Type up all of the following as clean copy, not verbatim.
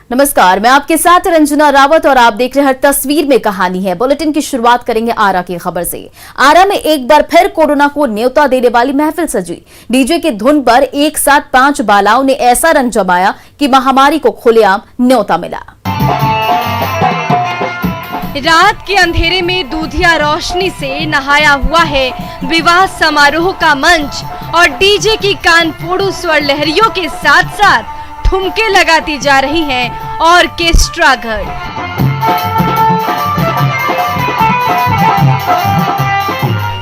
नमस्कार, मैं आपके साथ रंजना रावत और आप देख रहे हैं हर तस्वीर में कहानी है। बुलेटिन की शुरुआत करेंगे आरा की खबर से। आरा में एक बार फिर कोरोना को न्योता देने वाली महफिल सजी। डीजे की धुन पर एक साथ 5 बालाओं ने ऐसा रंग जमाया कि महामारी को खुलेआम न्योता मिला। रात के अंधेरे में दूधिया रोशनी से नहाया हुआ है विवाह समारोह का मंच और डीजे की कान फोड़ू स्वर लहरियों के साथ साथ ठुमके लगाती जा रही हैं ऑर्केस्ट्रा घर।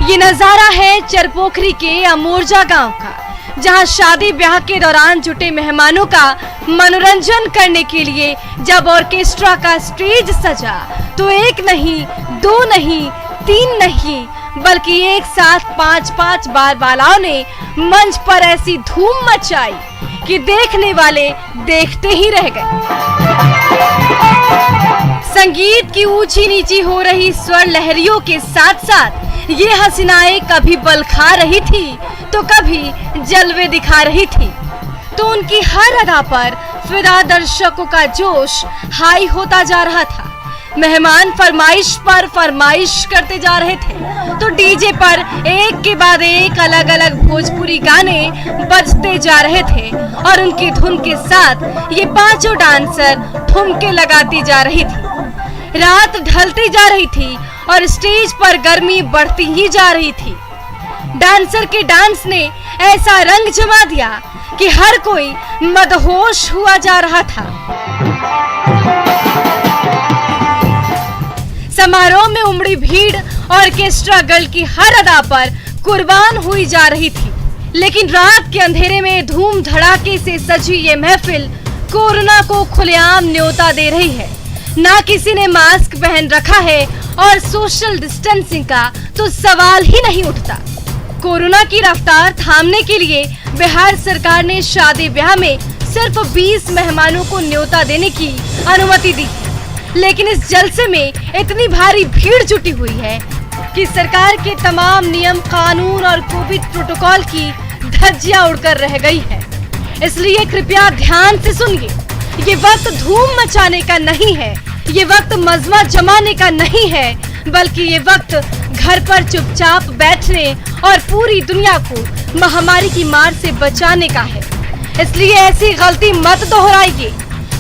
ये नजारा है चरपोखरी के अमोरजा गांव का, जहां शादी ब्याह के दौरान जुटे मेहमानों का मनोरंजन करने के लिए जब ऑर्केस्ट्रा का स्टेज सजा तो एक नहीं, 2 नहीं, 3 नहीं बल्कि एक साथ 5-5 बार बालाओं ने मंच पर ऐसी धूम मचाई कि देखने वाले देखते ही रह गए। संगीत की ऊंची नीची हो रही स्वर लहरियों के साथ साथ ये हसीनाएं कभी बल खा रही थी तो कभी जलवे दिखा रही थी, तो उनकी हर अदा पर फिदा दर्शकों का जोश हाई होता जा रहा था। मेहमान फरमाइश पर फरमाइश करते जा रहे थे तो डीजे पर एक के बाद एक अलग अलग भोजपुरी गाने बजते जा रहे थे और उनकी धुन के साथ ये 5 डांसर ठुमके लगाती जा रही थी। रात ढलती जा रही थी और स्टेज पर गर्मी बढ़ती ही जा रही थी। डांसर के डांस ने ऐसा रंग जमा दिया कि हर कोई मदहोश हुआ जा रहा था। समारोह में उमड़ी भीड़ ऑर्केस्ट्रा गर्ल की हर अदा पर कुर्बान हुई जा रही थी, लेकिन रात के अंधेरे में धूम धड़ाके से सजी ये महफिल कोरोना को खुलेआम न्योता दे रही है। ना किसी ने मास्क पहन रखा है और सोशल डिस्टेंसिंग का तो सवाल ही नहीं उठता। कोरोना की रफ्तार थामने के लिए बिहार सरकार ने शादी ब्याह में सिर्फ 20 मेहमानों को न्योता देने की अनुमति दी, लेकिन इस जलसे में इतनी भारी भीड़ जुटी हुई है कि सरकार के तमाम नियम कानून और कोविड प्रोटोकॉल की धज्जियां उड़कर रह गई है। इसलिए कृपया ध्यान से सुनिए, ये वक्त धूम मचाने का नहीं है, ये वक्त मजमा जमाने का नहीं है, बल्कि ये वक्त घर पर चुपचाप बैठने और पूरी दुनिया को महामारी की मार से बचाने का है। इसलिए ऐसी गलती मत दोहराइए।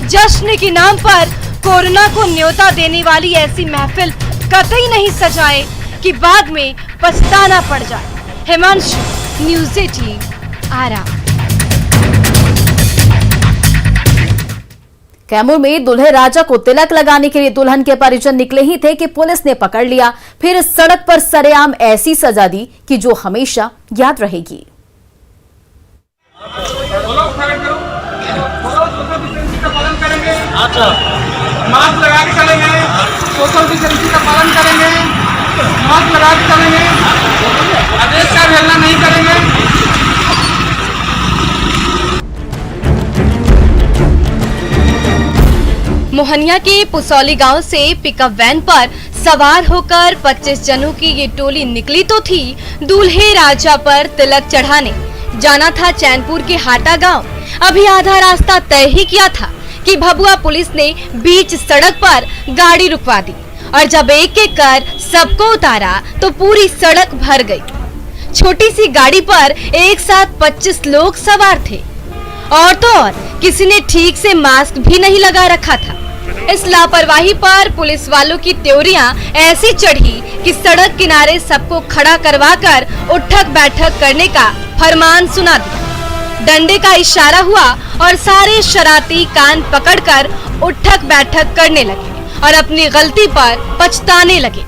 जश्न के नाम पर कोरोना को न्योता देने वाली ऐसी महफिल कतई नहीं सजाए कि बाद में पछताना पड़ जाए। हिमांशु, न्यूज़ 18 आरा। कैमूर में दुल्हे राजा को तिलक लगाने के लिए दुल्हन के परिजन निकले ही थे कि पुलिस ने पकड़ लिया। फिर सड़क पर सरेआम ऐसी सजा दी कि जो हमेशा याद रहेगी। मास्क लगा के चलेंगे, सोशल डिस्टेंसिंग का पालन करेंगे, मास्क लगा के चलेंगे, आदेश का अवहेलना नहीं करेंगे। मोहनिया के पुसौली गांव से पिकअप वैन पर सवार होकर 25 जनों की ये टोली निकली तो थी दूल्हे राजा पर तिलक चढ़ाने। जाना था चैनपुर के हाटा गांव। अभी आधा रास्ता तय ही किया था कि भभुआ पुलिस ने बीच सड़क पर गाड़ी रुकवा दी और जब एक एक कर सबको उतारा तो पूरी सड़क भर गई। छोटी सी गाड़ी पर एक साथ 25 लोग सवार थे और तो और किसी ने ठीक से मास्क भी नहीं लगा रखा था। इस लापरवाही पर पुलिस वालों की त्योरियां ऐसी चढ़ी कि सड़क किनारे सबको खड़ा करवाकर उठक बैठक करने का फरमान सुना दिया। डंडे का इशारा हुआ और सारे शरारती कान पकड़कर उठक बैठक करने लगे और अपनी गलती पर पछताने लगे।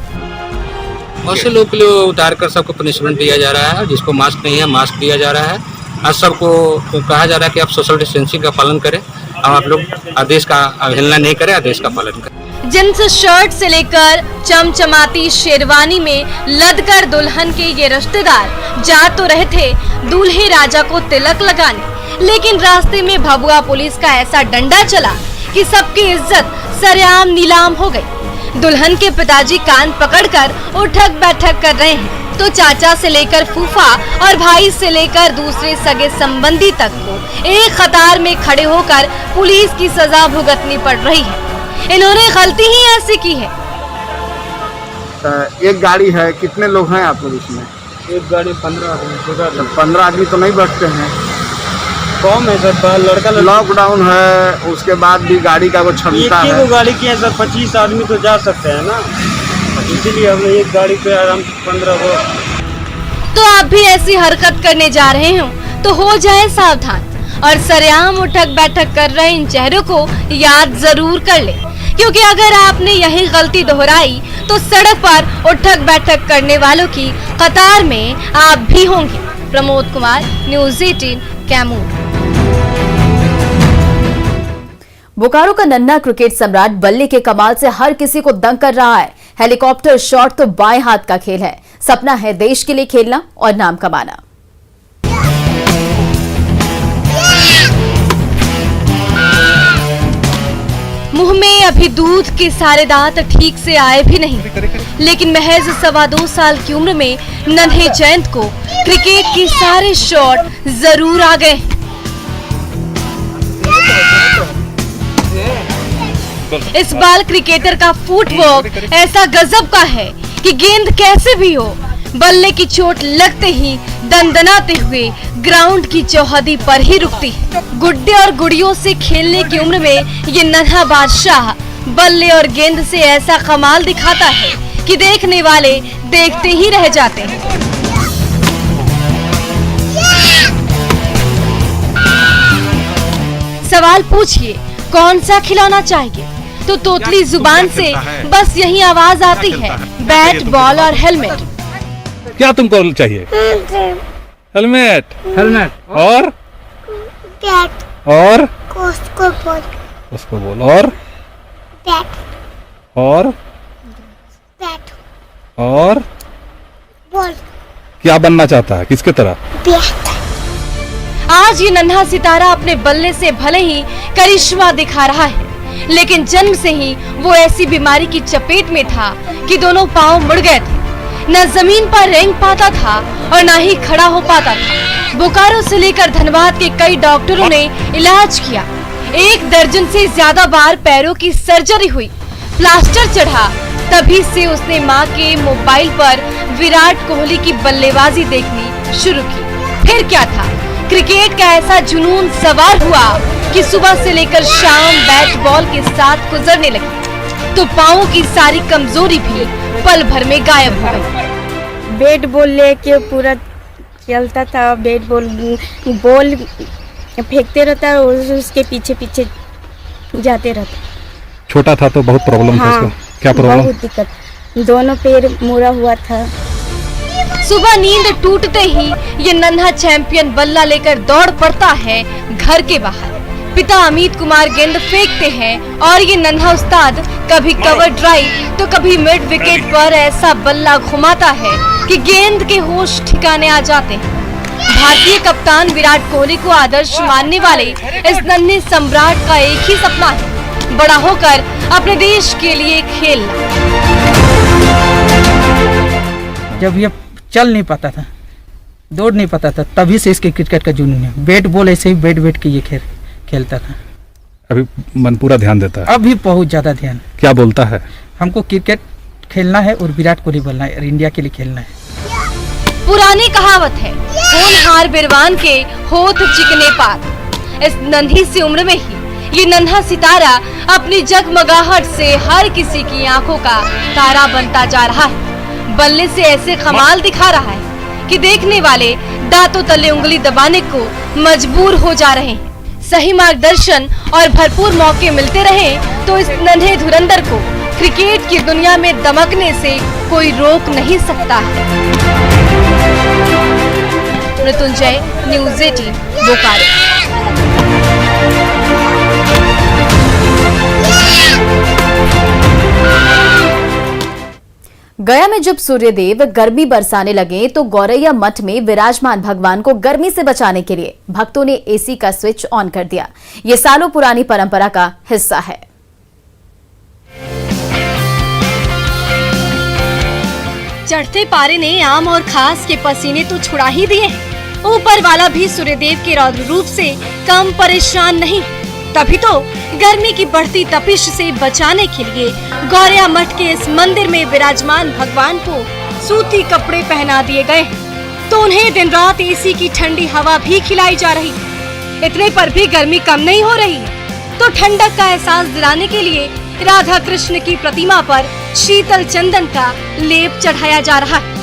बहुत से लोग के लिए उतार कर सबको पनिशमेंट दिया जा रहा है। जिसको मास्क नहीं है मास्क दिया जा रहा है और सबको कहा जा रहा है कि आप सोशल डिस्टेंसिंग का पालन करें और आप लोग आदेश का अवहेलना नहीं करें, आदेश का पालन करें। जींस शर्ट से लेकर चमचमाती शेरवानी में लदकर दुल्हन के ये रिश्तेदार जा तो रहे थे दूल्हे राजा को तिलक लगाने, लेकिन रास्ते में भभुआ पुलिस का ऐसा डंडा चला कि सबकी इज्जत सरेआम नीलाम हो गई। दुल्हन के पिताजी कान पकड़कर उठक बैठक कर रहे हैं तो चाचा से लेकर फूफा और भाई से लेकर दूसरे सगे संबंधी तक को एक कतार में खड़े होकर पुलिस की सजा भुगतनी पड़ रही है। इन्होंने गलती ही ऐसी की है। एक गाड़ी है, कितने लोग हैं आप लोग इसमें? एक गाड़ी 15 आदमी। 15 आदमी तो नहीं बैठते हैं। कम है सर, लड़का लॉकडाउन है, उसके बाद भी गाड़ी का वो क्षमता एक है। ही गाड़ी की है सर, 25 आदमी तो जा सकते हैं ना, इसीलिए हमने एक गाड़ी पे आराम से 15 हो। तो आप भी ऐसी हरकत करने जा रहे हो तो हो जाए सावधान और सरेआम उठक बैठक कर रहे इन चेहरों को याद जरूर कर ले, क्योंकि अगर आपने यही गलती दोहराई तो सड़क पर उठक बैठक करने वालों की कतार में आप भी होंगे। प्रमोद कुमार, न्यूज़ 18 कैमूर। बोकारो का नन्हा क्रिकेट सम्राट बल्ले के कमाल से हर किसी को दंग कर रहा है। हेलीकॉप्टर शॉट तो बाएं हाथ का खेल है। सपना है देश के लिए खेलना और नाम कमाना। मुंह में अभी दूध के सारे दांत ठीक से आए भी नहीं, लेकिन महज 2.25 साल की उम्र में नन्हे जयंत को क्रिकेट के सारे शॉट जरूर आ गए। इस बाल क्रिकेटर का फुटवर्क ऐसा गजब का है कि गेंद कैसे भी हो, बल्ले की चोट लगते ही दंदनाते हुए ग्राउंड की चौहदी पर ही रुकती है। गुड्डे और गुड़ियों से खेलने की उम्र में ये नन्हा बादशाह बल्ले और गेंद से ऐसा कमाल दिखाता है कि देखने वाले देखते ही रह जाते हैं। सवाल पूछिए कौन सा खिलौना चाहिए, तो तोतली जुबान से बस यही आवाज आती है, बैट बॉल और हेलमेट। क्या तुमको चाहिए? हेलमेट। हेलमेट और बैट और उसको बोल उसको बोल। और बैट और बैट और बॉल क्या बनना चाहता है, किसके तरह? बैट। आज ये नन्हा सितारा अपने बल्ले से भले ही करिश्मा दिखा रहा है, लेकिन जन्म से ही वो ऐसी बीमारी की चपेट में था कि दोनों पांव मुड़ गए थे। न जमीन पर रेंग पाता था और न ही खड़ा हो पाता था। बोकारो से लेकर धनबाद के कई डॉक्टरों ने इलाज किया। 1 दर्जन से ज्यादा बार पैरों की सर्जरी हुई, प्लास्टर चढ़ा। तभी से उसने मां के मोबाइल पर विराट कोहली की बल्लेबाजी देखनी शुरू की। फिर क्या था, क्रिकेट का ऐसा जुनून सवार हुआ कि सुबह से लेकर शाम बैट बॉल के साथ गुजरने लगी तो पांवों की सारी कमजोरी भी पल भर में गायब हो गई। बैट बॉल लेके पूरा चलता था, बैट बॉल फेंकते रहता और उसके पीछे पीछे जाते रहता। छोटा था तो बहुत प्रॉब्लम था उसको। क्या प्रॉब्लम? बहुत दिक्कत, दोनों पैर मुड़ा हुआ था। सुबह नींद टूटते ही ये नन्हा चैंपियन बल्ला लेकर दौड़ पड़ता है घर के बाहर। पिता अमित कुमार गेंद फेंकते हैं और ये नन्हा उस्ताद कभी कवर ड्राइव तो कभी मिड विकेट पर ऐसा बल्ला घुमाता है कि गेंद के होश ठिकाने आ जाते हैं। भारतीय कप्तान विराट कोहली को आदर्श मानने वाले इस नन्हे सम्राट का एक ही सपना है, बड़ा होकर अपने देश के लिए खेलना। जब ये चल नहीं पाता था, दौड़ नहीं पाता था, तभी से इसके क्रिकेट का जुनून है। बैट बॉल ऐसे ही बैठ के ये खेलता था। अभी मन पूरा ध्यान देता है? अभी बहुत ज्यादा ध्यान। क्या बोलता है? हमको क्रिकेट खेलना है और विराट कोहली बनना है और इंडिया के लिए खेलना है। पुरानी कहावत है, होनहार बिरवान के होठ चिकने पात। इस नन्ही सी उम्र में ही ये नन्हा सितारा अपनी जगमगाहट से हर किसी की आंखों का तारा बनता जा रहा है। बल्ले से ऐसे कमाल दिखा रहा है कि देखने वाले दांतों तले उंगली दबाने को मजबूर हो जा रहे हैं। सही मार्गदर्शन और भरपूर मौके मिलते रहे तो इस नन्हे धुरंधर को क्रिकेट की दुनिया में दमकने से कोई रोक नहीं सकता है। मृत्युंजय, न्यूज़ 18 बोकारो। गया में जब सूर्यदेव गर्मी बरसाने लगे तो गौरैया मठ में विराजमान भगवान को गर्मी से बचाने के लिए भक्तों ने एसी का स्विच ऑन कर दिया। ये सालों पुरानी परंपरा का हिस्सा है। चढ़ते पारे ने आम और खास के पसीने तो छुड़ा ही दिए हैं। ऊपर वाला भी सूर्यदेव के रौद्र रूप से कम परेशान नहीं। तभी तो गर्मी की बढ़ती तपिश से बचाने के लिए गौरिया मठ के इस मंदिर में विराजमान भगवान को सूती कपड़े पहना दिए गए, तो उन्हें दिन रात एसी की ठंडी हवा भी खिलाई जा रही। इतने पर भी गर्मी कम नहीं हो रही है, तो ठंडक का एहसास दिलाने के लिए राधा कृष्ण की प्रतिमा पर शीतल चंदन का लेप चढ़ाया जा रहा है।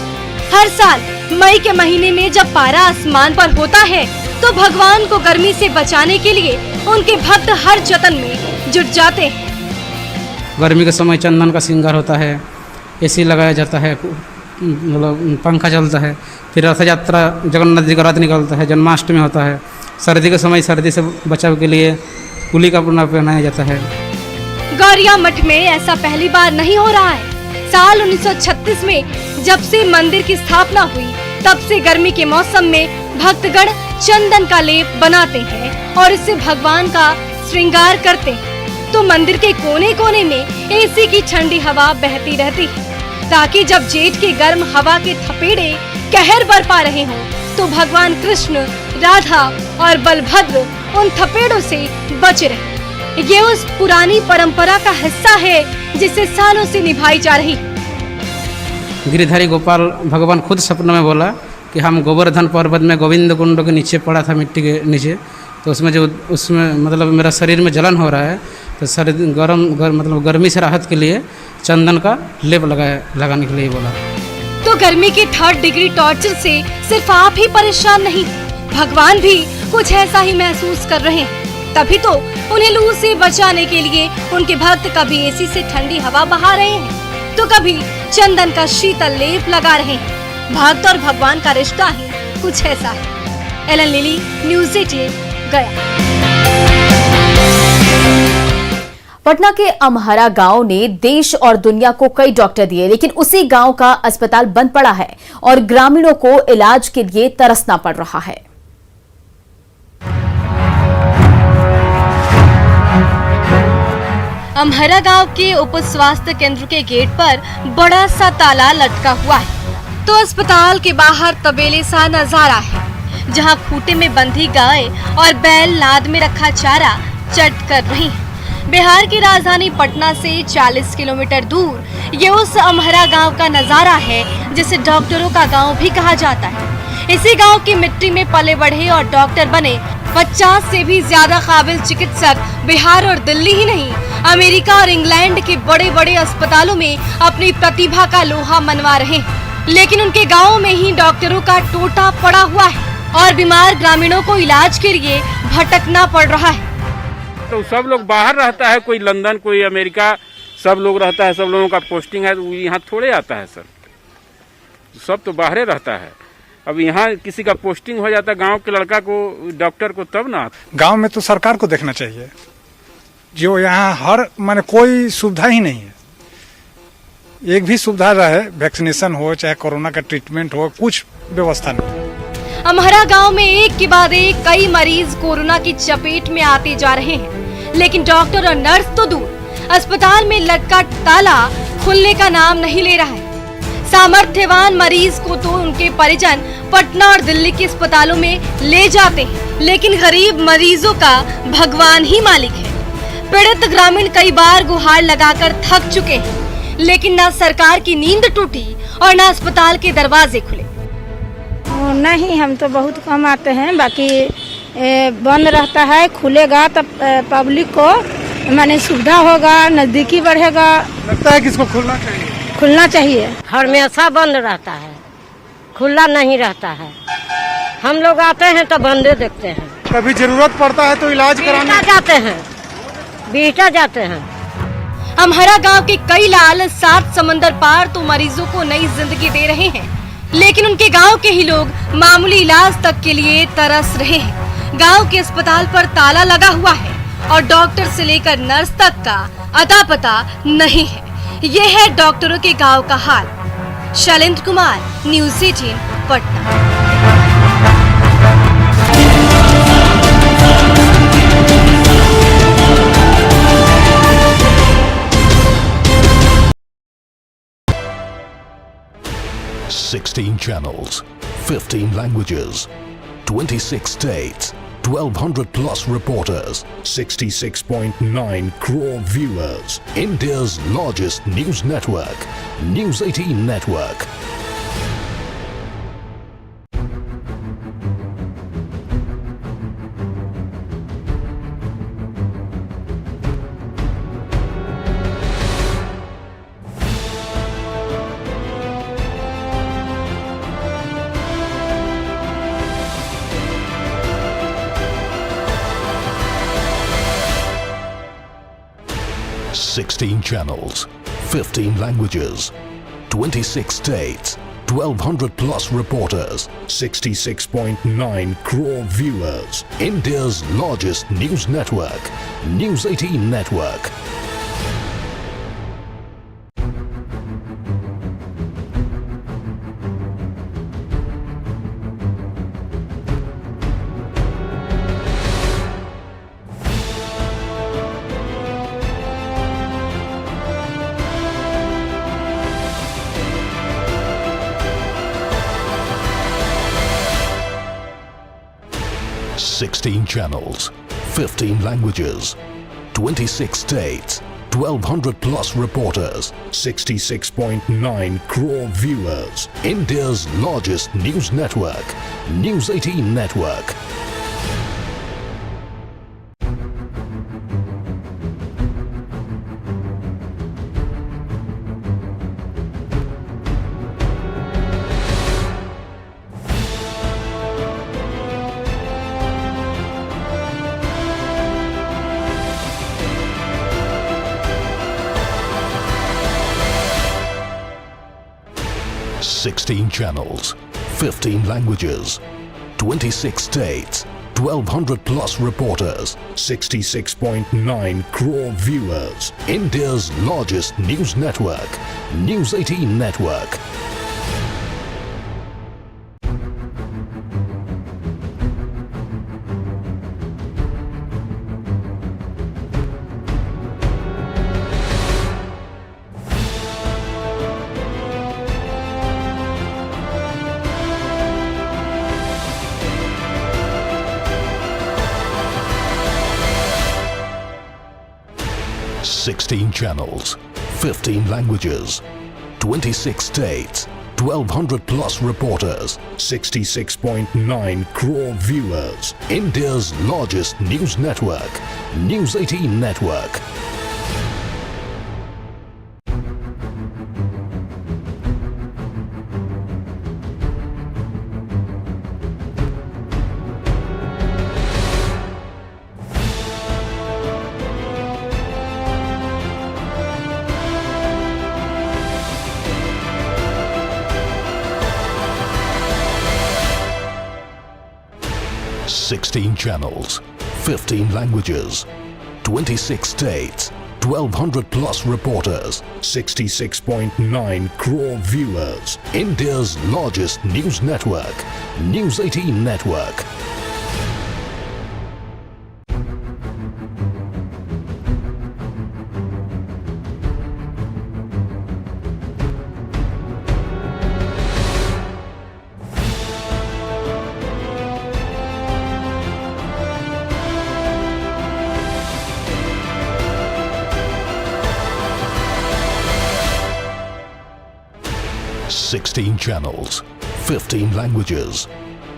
हर साल मई के महीने में जब पारा आसमान पर होता है, तो भगवान को गर्मी से बचाने के लिए उनके भक्त हर जतन में जुट जाते हैं। गर्मी के समय चंदन का श्रृंगार होता है, एसी लगाया जाता है, मतलब पंखा चलता है, फिर रथ यात्रा जगन्नाथ जी का रथ निकलता है, जन्माष्टमी होता है। सर्दी के समय सर्दी से बचाव के लिए कुली का कपड़ा पहनाया जाता है। गौरिया मठ में ऐसा पहली बार नहीं हो रहा है। साल 1936 में जब से मंदिर की स्थापना हुई, तब से गर्मी के मौसम में भक्तगण चंदन का लेप बनाते हैं और इससे भगवान का श्रृंगार करते हैं। तो मंदिर के कोने कोने में एसी की ठंडी हवा बहती रहती है, ताकि जब जेठ के गर्म हवा के थपेड़े कहर बरपा रहे हों, तो भगवान कृष्ण, राधा और बलभद्र उन थपेड़ों से बच रहे। ये उस पुरानी परंपरा का हिस्सा है जिसे सालों से निभाई जा रही। गिरिधारी गोपाल भगवान खुद सपने में बोला कि हम गोवर्धन पर्वत में गोविंद कुंड के नीचे पड़ा था, मिट्टी के नीचे, तो उसमें मतलब मेरा शरीर में जलन हो रहा है, तो शरीर मतलब गर्मी से राहत के लिए चंदन का लेप लगाने के लिए बोला। तो गर्मी के 3rd डिग्री टॉर्चर से सिर्फ आप ही परेशान नहीं, भगवान भी कुछ ऐसा ही महसूस कर रहे हैं। तभी तो उन्हें लू से बचाने के लिए उनके भक्त कभी एसी से ठंडी हवा बहा रहे हैं, तो कभी चंदन का शीतल लेप लगा रहे हैं। भक्त और भगवान का रिश्ता ही कुछ ऐसा है। एलन लिली, न्यूज़ 18 गया। पटना के अमहरा गांव ने देश और दुनिया को कई डॉक्टर दिए, लेकिन उसी गांव का अस्पताल बंद पड़ा है और ग्रामीणों को इलाज के लिए तरसना पड़ रहा है। अमहरा गांव के उप स्वास्थ्य केंद्र के गेट पर बड़ा सा ताला लटका हुआ है, तो अस्पताल के बाहर तबेले सा नजारा है, जहां खूंटे में बंधी गाय और बैल नाद में रखा चारा चट कर रही हैं। बिहार की राजधानी पटना से 40 किलोमीटर दूर ये उस अमहरा गांव का नजारा है, जिसे डॉक्टरों का गांव भी कहा जाता है। इसी गांव की मिट्टी में पले बढ़े और डॉक्टर बने 50 से भी ज्यादा काबिल चिकित्सक बिहार और दिल्ली ही नहीं, अमेरिका और इंग्लैंड के बड़े बड़े अस्पतालों में अपनी प्रतिभा का लोहा मनवा रहे हैं। लेकिन उनके गांव में ही डॉक्टरों का टोटा पड़ा हुआ है और बीमार ग्रामीणों को इलाज के लिए भटकना पड़ रहा है। तो सब लोग बाहर रहता है, कोई लंदन, कोई अमेरिका, सब लोग रहता है, सब लोगों का पोस्टिंग है, तो यहाँ थोड़े आता है सर, सब तो बाहरे रहता है। अब यहाँ किसी का पोस्टिंग हो जाता है गांव के लड़का को, डॉक्टर को, तब ना। गांव में तो सरकार को देखना चाहिए, जो यहाँ हर माने कोई सुविधा ही नहीं है। एक भी सुविधा रहे, वैक्सीनेशन हो चाहे कोरोना का ट्रीटमेंट हो, कुछ व्यवस्था नहीं। अमहरा गांव में एक के बाद एक कई मरीज कोरोना की चपेट में आते जा रहे हैं, लेकिन डॉक्टर और नर्स तो दूर, अस्पताल में लटका ताला खुलने का नाम नहीं ले रहा है। सामर्थ्यवान मरीज को तो उनके परिजन पटना और दिल्ली के अस्पतालों में ले जाते हैं, लेकिन गरीब मरीजों का भगवान ही मालिक है। पीड़ित ग्रामीण कई बार गुहार लगाकर थक चुके हैं, लेकिन न सरकार की नींद टूटी और न अस्पताल के दरवाजे खुले। नहीं, हम तो बहुत कम आते हैं, बाकी बंद रहता है। खुलेगा तब पब्लिक को माने सुविधा होगा, नजदीकी बढ़ेगा। लगता है किसको खुलना चाहिए? खुलना चाहिए। हमेशा बंद रहता है, खुला नहीं रहता है। हम लोग आते हैं तो बंदे देखते हैं। कभी जरूरत पड़ता है तो इलाज कराने बीटा जाते हैं। अमहरा गांव के कई लाल 7 समंदर पार तो मरीजों को नई जिंदगी दे रहे हैं, लेकिन उनके गांव के ही लोग मामूली इलाज तक के लिए तरस रहे हैं। गांव के अस्पताल पर ताला लगा हुआ है और डॉक्टर से लेकर नर्स तक का अता पता नहीं है। ये है डॉक्टरों के गांव का हाल। Shailendra Kumar, news 18 Patna. 16 channels, 15 languages, 26 states, 1200 plus reporters, 66.9 crore viewers. India's largest news network, News 18 Network. Sixteen channels, 15 languages, 26 states, 1200 plus reporters, 66.9 crore viewers. India's largest news network, News 18 Network. Sixteen channels, 15 languages, 26 states, 1200 plus reporters, 66.9 crore viewers. India's largest news network, News 18 Network. Sixteen channels, 15 languages, 26 states, 1200 plus reporters, 66.9 crore viewers. India's largest news network, News 18 Network. Sixteen channels, 15 languages, 26 states, 1200 plus reporters, 66.9 crore viewers. India's largest news network, News 18 Network. Sixteen channels, 15 languages, 26 states, 1200 plus reporters, 66.9 crore viewers. India's largest news network, News 18 Network. Sixteen channels, 15 languages,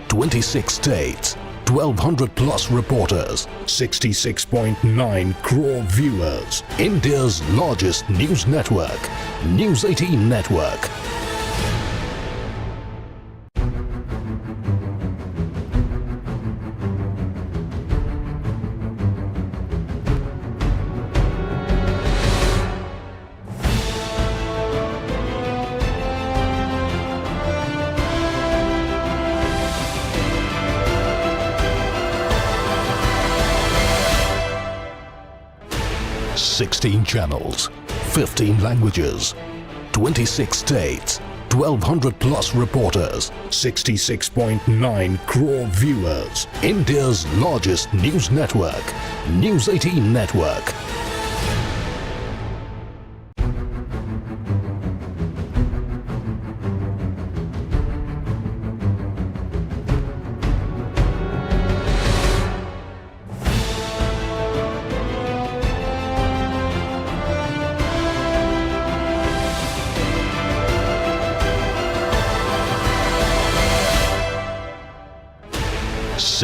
26 states, 1200 plus reporters, 66.9 crore viewers. India's largest news network, News 18 Network. Sixteen channels, 15 languages, 26 states, 1200 plus reporters, 66.9 crore viewers. India's largest news network, News 18 Network.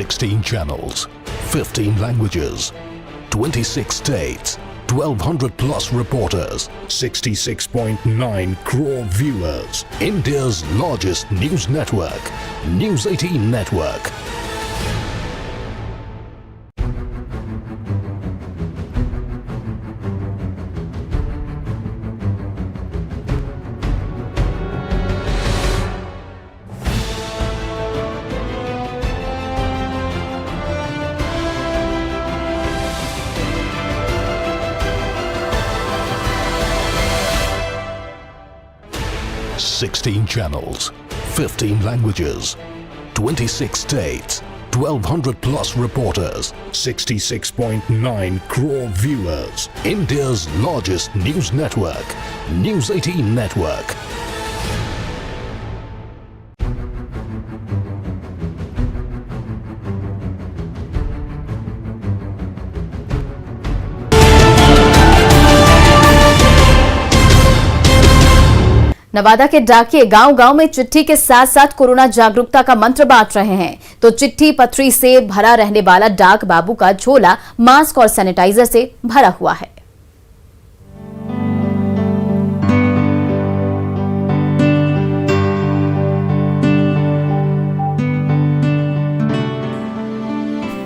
16 channels, 15 languages, 26 states, 1200 plus reporters, 66.9 crore viewers. India's largest news network, News 18 Network. Sixteen channels, 15 languages, 26 states, 1200 plus reporters, 66.9 crore viewers. India's largest news network, News 18 Network. Nawada के डाकिये गांव-गांव में चिट्ठी के साथ साथ corona जागरूकता का मंत्र बांट रहे हैं। तो चिट्ठी पत्री से भरा रहने वाला डाक बाबू का झोला मास्क और सैनिटाइजर से भरा हुआ है।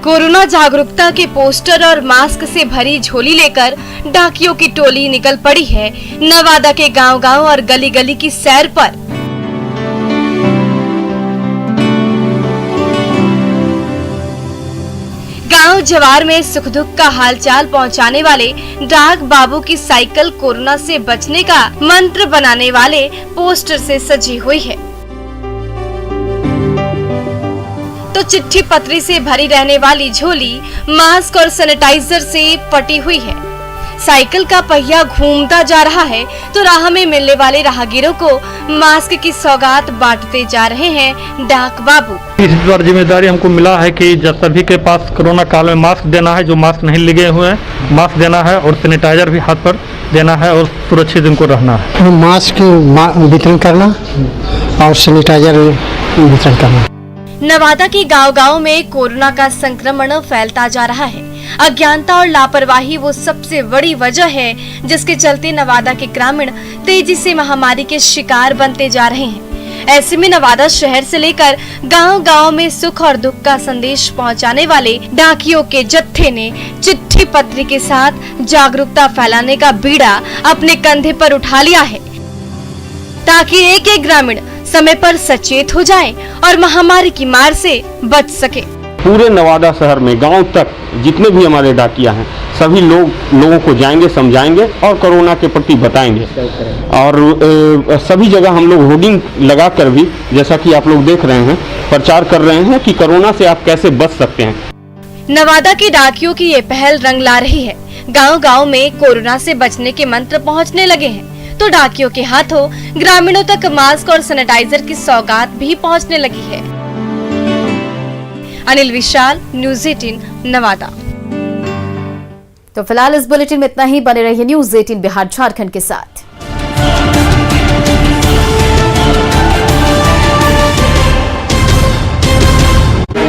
कोरोना जागरूकता के पोस्टर और मास्क से भरी झोली लेकर डाकियों की टोली निकल पड़ी है नवादा के गांव-गांव और गली-गली की सैर पर। गांव जवार में सुख दुख का हालचाल पहुंचाने वाले डाक बाबू की साइकिल कोरोना से बचने का मंत्र बनाने वाले पोस्टर से सजी हुई है। तो चिट्ठी पत्री से भरी रहने वाली झोली मास्क और सैनिटाइजर से पटी हुई है। साइकिल का पहिया घूमता जा रहा है तो राह में मिलने वाले राहगीरों को मास्क की सौगात बांटते जा रहे हैं डाक बाबू। इस बार जिम्मेदारी हमको मिला है कि जब सभी के पास कोरोना काल में मास्क देना है, जो मास्क नहीं लगे हुए हैं मास्क देना है और सैनिटाइजर भी हाथ पर देना है और सुरक्षित इनको रहना है। मास्क वितरण करना और सैनिटाइजर वितरण करना। नवादा के गांव-गांव में कोरोना का संक्रमण फैलता जा रहा है। अज्ञानता और लापरवाही वो सबसे बड़ी वजह है जिसके चलते नवादा के ग्रामीण तेजी से महामारी के शिकार बनते जा रहे हैं। ऐसे में नवादा शहर से लेकर गांव-गांव में सुख और दुख का संदेश पहुंचाने वाले डाकियों के जत्थे ने चिट्ठी पत्री के साथ जागरूकता फैलाने का बीड़ा अपने कंधे पर उठा लिया है ताकि एक एक ग्रामीण समय पर सचेत हो जाए और महामारी की मार से बच सके। पूरे नवादा शहर में गांव तक जितने भी हमारे डाकिया हैं सभी लोगों को जाएंगे, समझाएंगे और कोरोना के प्रति बताएंगे। और सभी जगह हम लोग होर्डिंग लगाकर भी, जैसा कि आप लोग देख रहे हैं, प्रचार कर रहे हैं कि कोरोना से आप कैसे बच सकते हैं। नवादा के डाकियों की ये पहल रंग ला रही है। गांव-गांव में कोरोना से बचने के मंत्र पहुंचने लगे हैं तो डाकियों के हाथों ग्रामीणों तक मास्क और सैनिटाइजर की सौगात भी पहुंचने लगी है। अनिल विशाल, न्यूज़ 18 नवादा। तो फिलहाल इस बुलेटिन में इतना ही। बने रहिए न्यूज़ 18 बिहार झारखंड के साथ।